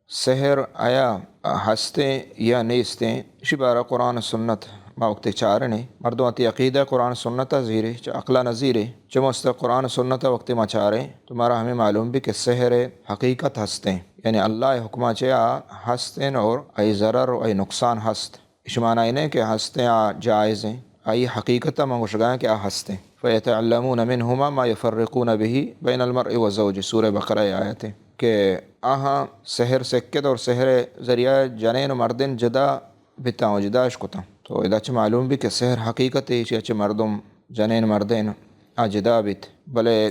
سحر آیا ہستیں یا نیستیں شبارہ قرآن سنت ما وقت چارنے مردواتی عقیدہ قرآن سنت زیرے عقلہ نظیرے چمست قرآن سنت وقت ما چارے تمہارا ہمیں معلوم بھی کہ سحر حقیقت ہستیں یعنی اللہ حکمہ چیا ہستیں اور ای ضرر و ای نقصان ہست اشمانہ نے کہ ہستیں جائز ہیں ای حقیقت منگوشگاں کہ ہستیں فیتعلمون منہما ما یفرقون به بین المرء وزوج سورہ بقرہ آیت کہ آہاں سحر سکت اور سحر ذریعہ جنین و مردن جدا بتا و جدا اشکتا تو ادا چھ معلوم بھی کہ سحر حقیقت ہے چھ مردم جنین مردین جدا بیت بلے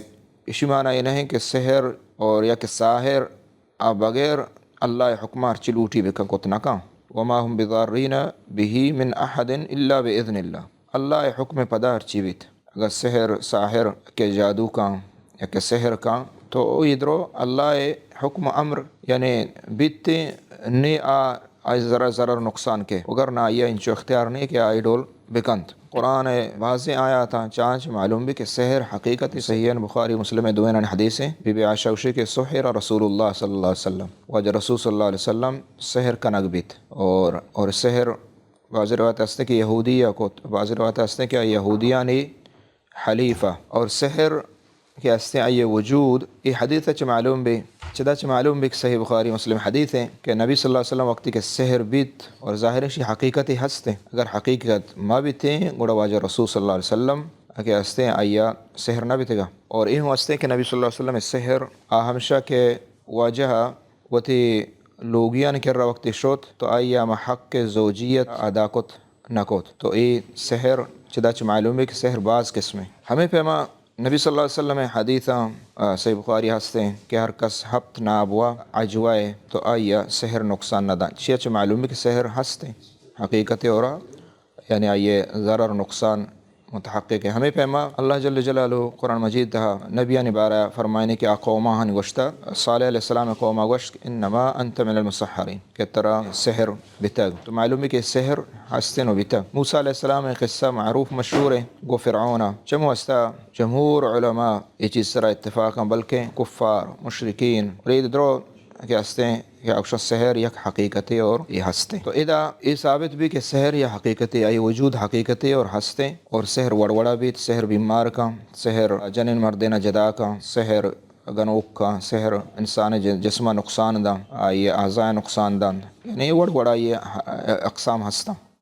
اسی معنی یہ نہیں کہ سحر اور یا کہ ساحر بغیر اللہ حکمار چلوٹی بکن کتنا کام وما هم بضارین به من احد الا باذن اللہ اللہ حکم پدار چی بیت اگر سحر ساحر کے جادو کا یا کہ سحر کا تو ادھرو اللہ حکم امر یعنی بیتے نے آئی ضرر نقصان کے اگر نہ یہ انچو اختیار نہیں کہ آئی ڈول بکند قرآن واضح آیا تھا چانچ معلوم بھی کہ سحر حقیقت صحیح بخاری مسلم دوین حدیث ہیں بی بی عائشہ وشی کہ سحر رسول اللہ صلی اللہ علیہ وسلم وجہ رسول صلی اللہ علیہ وسلم سحر کا نگبیت اور سحر بعض روایت ہستے کہ یہودیہ کو بعض روایت ہستے کہ یہودیانی حلیفہ اور سحر کہ ہستے آئی وجود یہ حدیث چھ معلوم بھی چدا چھ معلوم بھی کہ صحیح بخاری مسلم حدیث ہیں کہ نبی صلی اللہ علیہ وسلم وقتی کہ سحر بیت اور ظاہر شی حقیقت ہستے اگر حقیقت ما بیتے گوڑا واجہ رسول صلی اللہ علیہ وسلم کہ ہستے آیا سحر نہ بیتے گا اور یہ ہستے کہ نبی صلی اللہ علیہ وسلم سحر ہمیشہ کے واجہ وتی لوگیان کر رہا وقتی شوت تو آیا محق کے زوجیت ادا کت نکوت تو یہ سحر چدا چھ معلوم ہے کہ سحر بعض قسمیں ہمیں پیما نبی صلی اللہ علیہ وسلم حدیثاں صحیح بخاری ہستے ہیں کہ ہر کس ہفت نابوا عجوائے تو آیا سحر نقصان نہ دان چھ معلوم ہے کہ سحر ہستے حقیقت اور یعنی آئیے ضرر نقصان متحقق ہے ہمیں پیما اللہ جل جلالہ قرآن مجید تھا نبیان بارہ فرمائنے کہ قومہ گوشتا صالح علیہ السلام قومہ گوشت انما انت من المسحرین کہ ترا سحر بتاگ تو معلوم ہے کہ سحر ہستن و بتا موسیٰ علیہ السلام قصہ معروف مشہور ہے گو فرعون چمو استا جمہور علماء یہ چیز سرا اتفاقا بلکہ کفار مشرکین رید درو کہ ہستے ہیں یا اکشن سحر یک حقیقت اور یہ ہستے تو ادا یہ ثابت بھی کہ سحر یا حقیقت آئی وجود حقیقت اور ہستے اور سحر وڑوڑا بھی سحر بیمار کا سحر جنین مردینہ جدا کا سحر گنوک کا سحر انسان جسمہ نقصان دا یہ اعضاء نقصان دان یعنی وڑوڑا یہ اقسام ہستا